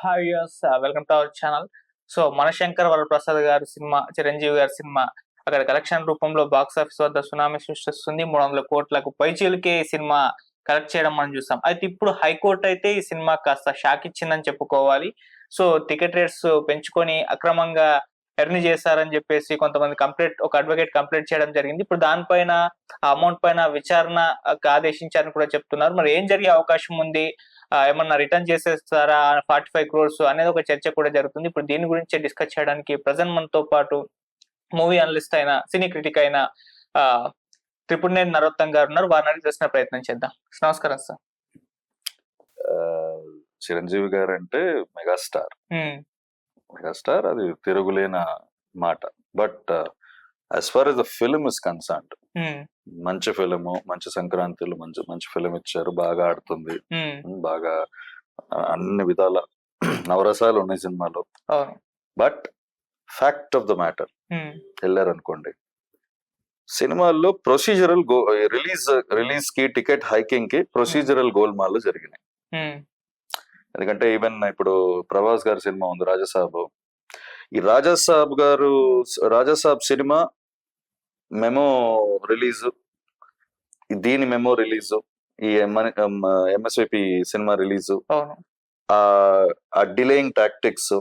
Hi viewers, welcome to our channel. So Manashankar Varaprasad గారి cinema, Chiranjeevi గారి cinema అక్కడ కలెక్షన్ రూపంలో బాక్స్ ఆఫీస్ వద్ద సునామీ సృష్టిస్తుంది. 300 కోట్లకు పైచీలకే ఈ సినిమా కలెక్ట్ చేయడం మనం చూసాం. అయితే ఇప్పుడు హైకోర్టు అయితే ఈ సినిమా కాస్త షాక్ ఇచ్చిందని చెప్పుకోవాలి. సో టికెట్ రేట్స్ పెంచుకొని అక్రమంగా ఎర్న్ చేశారని చెప్పేసి కొంతమంది ఒక అడ్వకేట్ కంప్లైంట్ చేయడం జరిగింది. ఇప్పుడు దానిపైన ఆ అమౌంట్ పైన విచారణ ఆదేశించారని కూడా చెప్తున్నారు. మరి ఏం జరిగే అవకాశం ఉంది, ఏమన్నా రిటర్న్ చేసేస్తారా 45 crores అనేది ఒక చర్చ కూడా జరుగుతుంది. ఇప్పుడు దీని గురించి డిస్కస్ చేయడానికి ప్రజెంట్ మనతో పాటు మూవీ అనలిస్ట్ అయిన, సినీ క్రిటిక్ అయిన త్రిపురనేని నరోత్తం గారు ఉన్నారు. వారిని అడిగి తెలిసిన ప్రయత్నం చేద్దాం. నమస్కారం సార్. చిరంజీవి గారు అంటే మెగాస్టార్, అది తిరుగులేని మాట. But as far as the film is concerned, మంచి ఫిలిం, మంచి సంక్రాంతిలో మంచి ఫిలిం ఇచ్చారు, బాగా ఆడుతుంది, బాగా అన్ని విధాల నవరసాలు ఉన్నాయి సినిమాలో. But fact of the matter వెళ్ళారు అనుకోండి, సినిమాల్లో ప్రొసీజరల్ రిలీజ్ కి టికెట్ హైకింగ్ కి ప్రొసీజరల్ గోల్మాల్ జరిగినాయి. ఎందుకంటే ఈవెన్ ఇప్పుడు ప్రభాస్ గారి సినిమా ఉంది రాజాసాబ్. ఈ రాజాసాబ్ సినిమా మెమో రిలీజ్, దీని మెమో రిలీజ్, ఈ ఎంఎస్విపి సినిమా రిలీజ్, ఆ delaying tactics,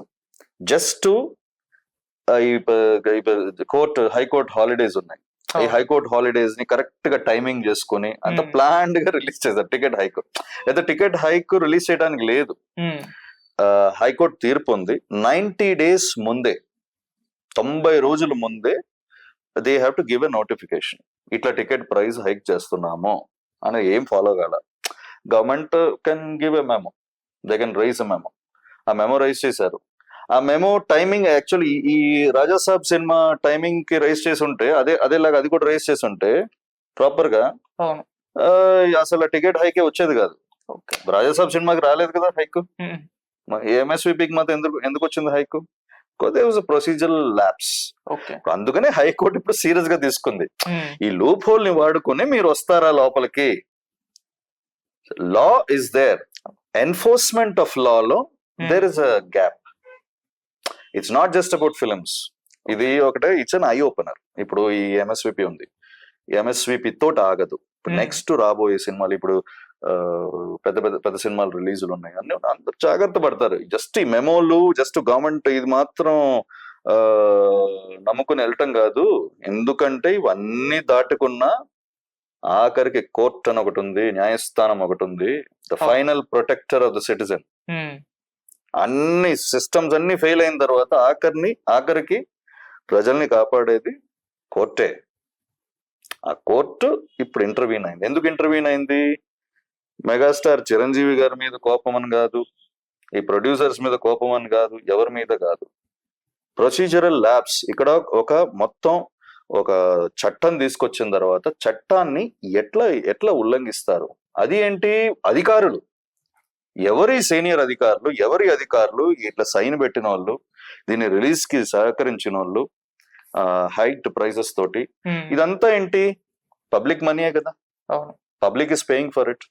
just high court holidays ఉన్నాయి. ఈ హైకోర్టు హాలిడేస్ ని కరెక్ట్ గా టైమింగ్ చేసుకుని అంత ప్లాన్డ్ గా రిలీజ్ చేశారు టికెట్ హైక్. అయితే టికెట్ హైక్ రిలీజ్ చేయడానికి లేదు, హైకోర్టు తీర్పు ఉంది. 90 days ముందే, 90 రోజుల ముందే they have to give a notification, ఇట్లా టికెట్ ప్రైస్ హైక్ చేస్తున్నాము అని. ఏం ఫాలో కాల, government can give a memo, they can rise a memo. ఆ మెమో రైజ్ చేశారు. ఆ మెమో టైమింగ్ యాక్చువల్లీ ఈ రాజాసాబ్ సినిమా టైమింగ్ కి రైజ్ చేసి ఉంటే, అదేలాగా అది కూడా రైజ్ చేసి ఉంటే ప్రాపర్ గా అసలు టికెట్ హైకే వచ్చేది కాదు. రాజాసాబ్ సినిమాకి రాలేదు కదా హైక్, ఎంఎస్విపికి మాత్రం ఎందుకు వచ్చింది హైక్? Procedural lapse. అందుకనే హైకోర్టు ఇప్పుడు సీరియస్ గా తీసుకుంది. ఈ లూప్ హోల్ ని వాడుకుని మీరు వస్తారా లోపలికి? Law is there, enforcement of law లో there is a gap. It's not just about films. ఇది ఒకటే, ఇట్స్ అన్ ఐ ఓపెనర్. ఇప్పుడు ఈ ఎంఎస్విపి ఉంది, ఎంఎస్విపి తోటి ఆగదు. నెక్స్ట్ రాబోయే సినిమాలు, ఇప్పుడు పెద్ద సినిమాలు రిలీజులు ఉన్నాయి, అన్ని అందరు జాగ్రత్త పడతారు. జస్ట్ ఈ మెమోలు, జస్ట్ గవర్నమెంట్ ఇది మాత్రం నమ్ముకుని వెళ్ళటం కాదు. ఎందుకంటే ఇవన్నీ దాటుకున్న ఆఖరికి కోర్ట్ అని ఒకటి ఉంది, న్యాయస్థానం ఒకటి ఉంది, the final protector of the citizen. అన్ని సిస్టమ్స్ అన్ని ఫెయిల్ అయిన తర్వాత ఆఖరికి ప్రజల్ని కాపాడేది కోర్టే. ఆ కోర్టు ఇప్పుడు ఇంటర్వ్యూన్ అయింది. ఎందుకు ఇంటర్వ్యూన్ అయింది? మెగాస్టార్ చిరంజీవి గారి మీద కోపం అని కాదు, ఈ ప్రొడ్యూసర్స్ మీద కోపం అని కాదు, ఎవరి మీద కాదు. Procedural labs. ఇక్కడ ఒక చట్టం తీసుకొచ్చిన తర్వాత చట్టాన్ని ఎట్లా ఉల్లంఘిస్తారు? అది ఏంటి? అధికారులు, ఎవరి సీనియర్ అధికారులు, ఇట్లా సైన్ పెట్టిన వాళ్ళు, దీన్ని రిలీజ్ కి సహకరించిన వాళ్ళు, హైట్ ప్రైజెస్ తోటి, ఇదంతా ఏంటి? పబ్లిక్ మనీయే కదా, public is paying for it.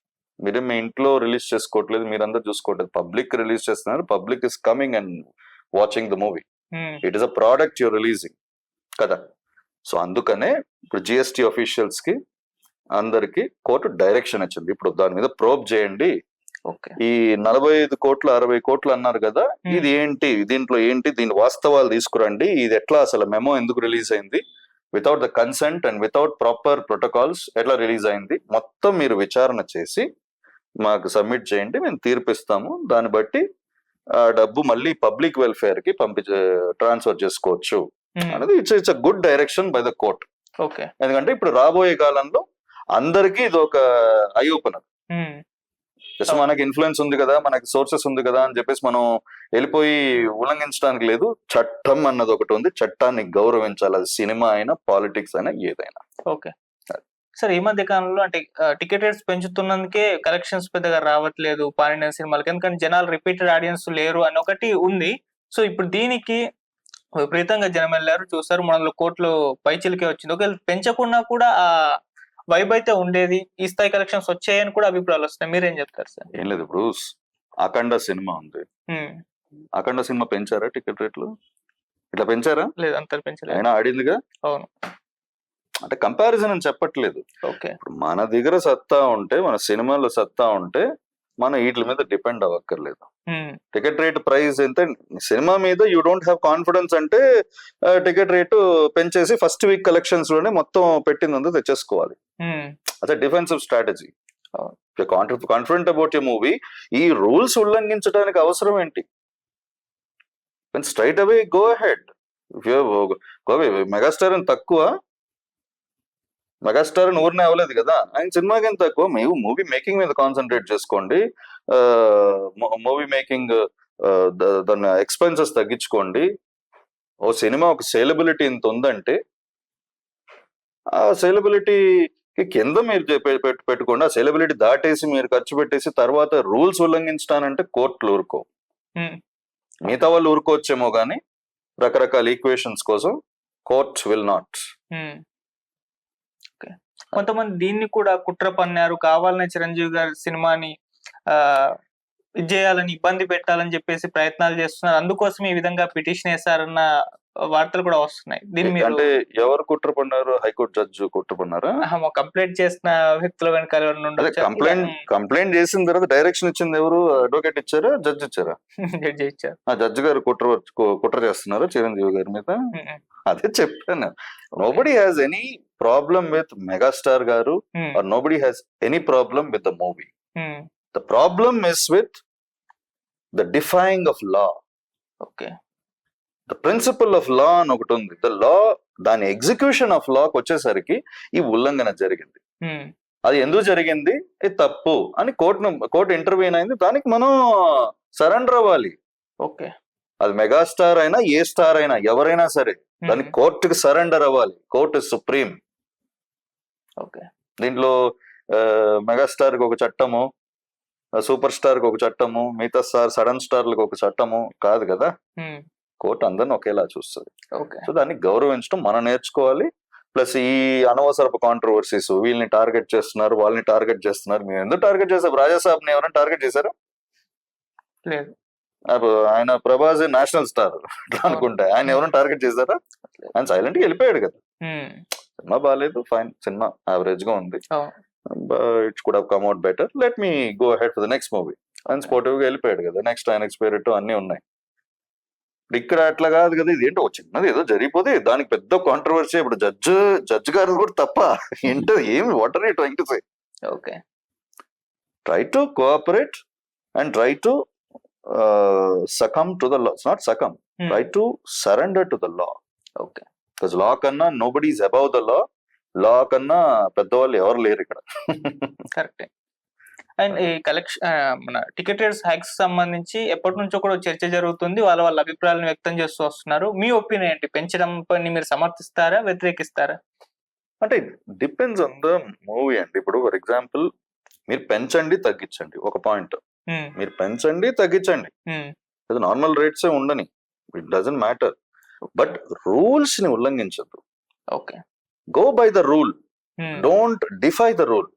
మీరు మీ ఇంట్లో రిలీజ్ చేసుకోవట్లేదు, మీరందరూ చూసుకోవట్లేదు, పబ్లిక్ రిలీజ్ చేస్తున్నారు. Public is coming and watching the movie. It is a product your releasing కదా. సో అందుకనే ఇప్పుడు జిఎస్టి ఆఫీషియల్స్ కి అందరికి కోర్టు డైరెక్షన్ ఇచ్చింది, ఇప్పుడు దాని మీద ప్రోబ్ చేయండి. ఈ 45 కోట్లు 60 కోట్లు అన్నారు కదా, ఇది ఏంటి, దీంట్లో ఏంటి, దీని వాస్తవాలు తీసుకురండి. ఇది ఎట్లా, అసలు మెమో ఎందుకు రిలీజ్ అయింది, without the consent and without proper protocols ఎట్లా రిలీజ్ అయింది, మొత్తం మీరు విచారణ చేసి మాకు సబ్మిట్ చేయండి, మేము తీర్పిస్తాము. దాన్ని బట్టి ఆ డబ్బు మళ్ళీ పబ్లిక్ వెల్ఫేర్ కి ట్రాన్స్ఫర్ చేసుకోవచ్చు అనేది it's a good direction by the court. ఎందుకంటే ఇప్పుడు రాబోయే కాలంలో అందరికీ ఇది ఒక ఐ ఓపెనర్. జస్ట్ మనకి ఇన్ఫ్లుయెన్స్ ఉంది కదా, మనకి సోర్సెస్ ఉంది కదా అని చెప్పేసి మనం వెళ్ళిపోయి ఉల్లంఘించడానికి లేదు. చట్టం అన్నది ఒకటి ఉంది, చట్టాన్ని గౌరవించాలి. అది సినిమా అయినా, పాలిటిక్స్ అయినా, ఏదైనా. ఓకే సార్, ఈ మధ్య కాలంలో అంటే టికెట్ రేట్స్ పెంచుతున్నందుకే కలెక్షన్స్ పెద్దగా రావట్లేదు పాన్ సినిమాలకి, ఎందుకంటే జనాలు రిపీటెడ్ ఆడియన్స్ లేరు అని ఒకటి ఉంది. సో ఇప్పుడు దీనికి విపరీతంగా జనం వెళ్ళారు, చూసారు, 300 కోట్లు పైచిలకే వచ్చింది. ఒకవేళ పెంచకుండా కూడా ఆ వైబ్ అయితే ఉండేది, ఈ స్థాయి కలెక్షన్స్ వచ్చాయని కూడా అభిప్రాయాలు వస్తున్నాయి. మీరేం చెప్తారు సార్? ఏం లేదు, ఇప్పుడు అఖండ సినిమా ఉంది, అఖండ సినిమా పెంచారా టికెట్ రేట్లు? ఇట్లా పెంచారా? లేదు, అంత పెంచలేదు. అయినా ఆడిందిగా. అవును. అంటే కంపారిజన్ అని చెప్పట్లేదు. ఓకే. ఇప్పుడు మన దగ్గర సత్తా ఉంటే, మన సినిమాలో సత్తా ఉంటే మనం వీటి మీద డిపెండ్ అవ్వక్కర్లేదు. టికెట్ రేట్ ప్రైస్ ఎంత, సినిమా మీద యూ డోంట్ హ్యావ్ కాన్ఫిడెన్స్ అంటే టికెట్ రేటు పెంచేసి ఫస్ట్ వీక్ కలెక్షన్స్ లోనే మొత్తం పెట్టిందంతా తెచ్చేసుకోవాలి. అదే defensive strategy. Confident about a movie, ఈ రూల్స్ ఉల్లంఘించడానికి అవసరం ఏంటి? Straight away go ahead. Megastar అని తక్కువ, మెగాస్టార్ అని ఊరినే అవ్వలేదు కదా, ఆయన సినిమాకి ఎంత తక్కువ. మీరు మూవీ మేకింగ్ మీద కాన్సన్ట్రేట్ చేసుకోండి, మూవీ మేకింగ్ దాని ఎక్స్పెన్సెస్ తగ్గించుకోండి. ఓ సినిమా ఒక సేలబిలిటీ ఇంత ఉందంటే ఆ సేలబిలిటీ కింద మీరు పెట్టుకోండి. ఆ సేలబిలిటీ దాటేసి మీరు ఖర్చు పెట్టేసి తర్వాత రూల్స్ ఉల్లంఘించడానంటే కోర్టులు ఊరుకో. మిగతా వాళ్ళు ఊరుకోవచ్చేమో కానీ రకరకాల ఈక్వేషన్స్ కోసం కోర్ట్ విల్ నాట్. కొంతమంది దీన్ని కూడా కుట్ర పన్నారు, కావాలనే చిరంజీవి గారి సినిమాని ఇది చేయాలని, ఇబ్బంది పెట్టాలని చెప్పేసి ప్రయత్నాలు చేస్తున్నారు, అందుకోసం ఈ విధంగా పిటిషన్ వేశారన్న వార్తలు కూడా వస్తున్నాయి. దీని మీద అంటే ఎవరు కుట్ర పన్నారు? హైకోర్టు జడ్జి కుట్ర పన్నారా? కంప్లైంట్ చేసిన వ్యక్తుల వెనకాల కంప్లైంట్ చేసిన తర్వాత డైరెక్షన్ ఇచ్చింది ఎవరు? అడ్వకేట్ ఇచ్చారా, జడ్జి ఇచ్చారా? జడ్జి ఇచ్చారు. జడ్జి గారు కుట్ర చేస్తున్నారు చిరంజీవి గారి మీద. అదే చెప్పాను, nobody has any problem with megastar గారు, or nobody has any problem with the movie. The problem is with the defying of law. Okay. The principle of law అని ఒకటి ఉంది. ద లా, దాని ఎగ్జిక్యూషన్ ఆఫ్ లాకి వచ్చేసరికి ఈ ఉల్లంఘన జరిగింది. అది ఎందుకు జరిగింది, ఇది తప్పు అని కోర్టు ఇంటర్వ్యూన్ అయింది. దానికి మనం సరెండర్ అవ్వాలి. ఓకే. అది మెగాస్టార్ అయినా ఏ స్టార్ అయినా ఎవరైనా సరే దానికి కోర్టుకి సరెండర్ అవ్వాలి. Court supreme. ఓకే. దీంట్లో మెగాస్టార్ కి ఒక చట్టము, సూపర్ స్టార్ కి ఒక చట్టము, మిగతా సడన్ స్టార్లకు ఒక చట్టము కాదు కదా. కోర్టు అందరిని ఒకేలా చూస్తుంది. సో దాన్ని గౌరవించడం మనం నేర్చుకోవాలి. ప్లస్ ఈ అనవసరపు కాంట్రవర్సీస్, వీళ్ళని టార్గెట్ చేస్తున్నారు, వాళ్ళని టార్గెట్ చేస్తున్నారు. మీరు ఎందుకు టార్గెట్ చేశారు? రాజాసాబ్ని ఎవరైనా టార్గెట్ చేశారా? లేదు. ఆయన ప్రభాస్ నేషనల్ స్టార్ అనుకుంటే ఆయన ఎవరైనా టార్గెట్ చేశారా? ఆయన సైలెంట్ గా వెళ్ళిపోయాడు కదా. సినిమా బాగాలేదు, ఫైన్, సినిమా యావరేజ్ గా ఉంది, it's could have come out better, let me go ahead for the next movie అని స్పోర్టివ్ గా వెళ్ళిపోయాడు కదా. నెక్స్ట్ ఆయన స్పిరిట్ అన్ని ఉన్నాయి. ఇక్కడ అట్లా కాదు కదా. ఇది ఏంటో చిన్నది ఏదో జరిగిపోతే దానికి పెద్ద కాంట్రవర్సీ. ఇప్పుడు జడ్జి గారు కూడా తప్ప ఏంటో, ఏమి what are you trying to say? Okay. Try to cooperate and try to succumb to the law. It's not succumb. Try to surrender to the law. Okay. Because law kanna nobody is above the law. Law kanna పెద్దవాళ్ళు ఎవరు లేరు ఇక్కడ. కరెక్టే. And ఈ మన ticket rates hikes సంబంధించి ఎప్పటి నుంచో కూడా చర్చ జరుగుతుంది, వాళ్ళ అభిప్రాయాలను వ్యక్తం చేస్తూ వస్తున్నారు. మీ ఒపీనియన్ ఏంటి? పెంచడం పని మీరు సమర్థిస్తారా, వ్యతిరేకిస్తారా? అంటే డిపెండ్స్ ఆన్ ద మూవీ అండి. ఇప్పుడు ఫర్ ఎగ్జాంపుల్ మీరు పెంచండి తగ్గించండి ఒక పాయింట్, మీరు పెంచండి తగ్గించండి, అది నార్మల్ రేట్స్ ఉండని, it doesn't matter. But rules ని ఉల్లంఘించద్దు. Okay. Go by the rule, don't defy the rule.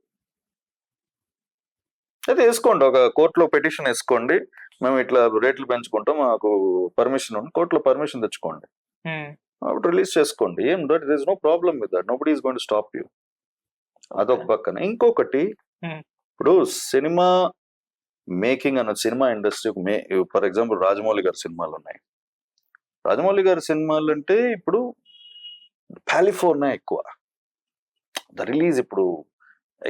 అయితే వేసుకోండి, ఒక కోర్టులో పిటిషన్ వేసుకోండి, మేము ఇట్లా రేట్లు పెంచుకుంటాం, మాకు పర్మిషన్ ఉంది, కోర్టులో పర్మిషన్ తెచ్చుకోండి, అప్పుడు రిలీజ్ చేసుకోండి. ఏం that is no problem with that, nobody is going to stop you. అదొక పక్కన. ఇంకొకటి, ఇప్పుడు సినిమా మేకింగ్ అన్న cinema industry, for example Rajamouli గారి సినిమాలు ఉన్నాయి. రాజమౌళి గారి సినిమాలు అంటే ఇప్పుడు కాలిఫోర్నియా ఎక్కువ ద రిలీజ్, ఇప్పుడు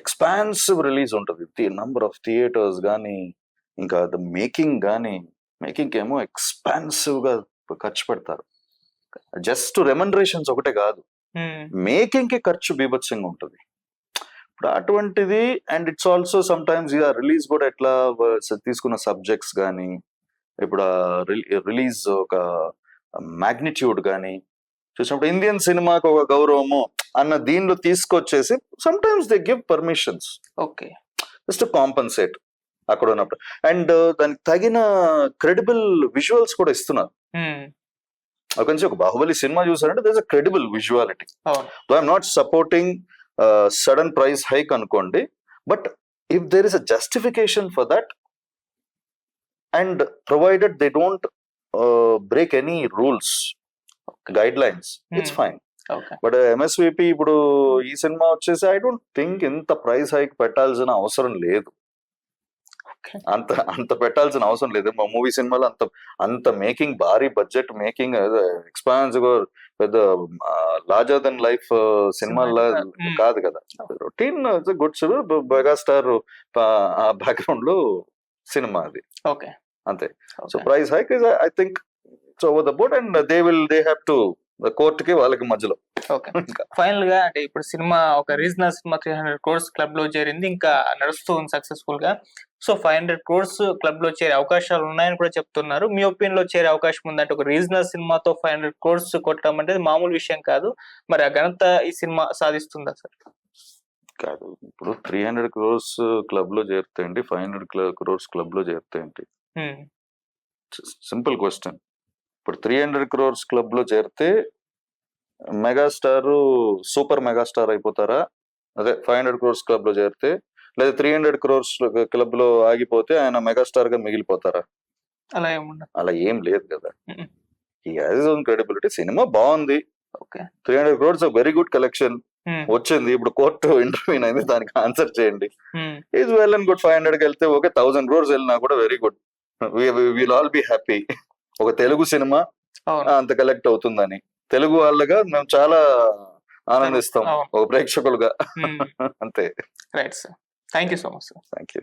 ఎక్స్పాన్సివ్ రిలీజ్ ఉంటుంది, నంబర్ ఆఫ్ థియేటర్స్ కానీ, ఇంకా ద మేకింగ్ కానీ, మేకింగ్ ఏమో ఎక్స్పాన్సివ్ గా ఖర్చు పెడతారు. జస్ట్ రెమ్యునరేషన్స్ ఒకటే కాదు, మేకింగ్ కి ఖర్చు బీభత్సంగా ఉంటుంది. ఇప్పుడు అటువంటిది, and it's also some times release కూడా ఎట్లా తీసుకున్న సబ్జెక్ట్స్ కానీ, ఇప్పుడు రిలీజ్ ఒక మ్యాగ్నిట్యూడ్ కానీ చూసినప్పుడు ఇండియన్ సినిమాకి ఒక గౌరవము అన్న దీనిలో తీసుకొచ్చేసి some times they give permissions. Okay. Just compensate అక్కడ ఉన్నప్పుడు, అండ్ దానికి తగిన క్రెడిబుల్ విజువల్స్ కూడా ఇస్తున్నారు. ఒక బాహుబలి సినిమా చూసారంటే there is a credible visuality. So I'm not supporting sudden price hike అనుకోండి, but if there is a justification for that and provided they don't break any rules, guidelines, it's fine. Okay. But MSVP ఇప్పుడు ఈ cinema వచ్చేసి I don't think ఇంత price hike పెట్టాల్సిన అవసరం లేదు. అంత పెట్టాల్సిన అవసరం లేదు. మా మూవీ సినిమాలో అంత మేకింగ్, భారీ బడ్జెట్ మేకింగ్, ఎక్స్పాన్సివ్, పెద్ద లార్జర్ దెన్ లైఫ్ సినిమాలా కాదు కదా. రొటీన్ గుడ్ మెగాస్టార్ బ్యాక్గ్రౌండ్ లో సినిమా అది, ఓకే. అంతే. So price hike is I think so over the board, and they have to కోర్టుకి వాళ్ళకి మధ్యలో. ఓకే. ఫైనల్ గా అంటే ఇప్పుడు సినిమా ఒక రీజనల్ సినిమా 300 crores క్లబ్ లో చేరింది, ఇంకా నడుస్తూ ఉంది సక్సెస్ఫుల్ గా. సో 500 crores క్లబ్ లో చేరే అవకాశాలు ఉన్నాయని కూడా చెప్తున్నారు. మీ ఒపీనియన్ లో చేరే అవకాశం ఉందంటే ఒక రీజనల్ సినిమాతో 500 crores కొట్టడం అంటే మామూలు విషయం కాదు. మరి ఆ ఘనత ఈ సినిమా సాధిస్తుందా సార్? కాదు, ఇప్పుడు 300 crores క్లబ్ లో చేరుతాయండి, 500 crores క్లబ్ లో చేరుతాయండి? Simple question. ఇప్పుడు 300 crores క్లబ్ లో చేరితే మెగాస్టార్ సూపర్ మెగాస్టార్ అయిపోతారా? అదే 500 crores క్లబ్ లో చేరితే, లేదా 300 crores క్లబ్ లో ఆగిపోతే ఆయన మెగాస్టార్ గా మిగిలిపోతారా? అలా ఏం లేదు కదా. ఈ హ్యాస్ ఓన్ క్రెడిబిలిటీ. సినిమా బాగుంది, 300 crores వెరీ గుడ్ కలెక్షన్ వచ్చింది. ఇప్పుడు కోర్టు ఇంటర్వ్యూ అయింది, దానికి ఆన్సర్ చేయండి. Is well and good. 500 కి వెళ్తే ఓకే, 1000 crores వెళ్ళినా కూడా very good. Will all be happy. ఒక తెలుగు సినిమా అంత కలెక్ట్ అవుతుందని తెలుగు వాళ్ళగా మేము చాలా ఆనందిస్తాం, ఒక ప్రేక్షకులుగా. అంతే. Right sir, thank you so much sir. Thank you.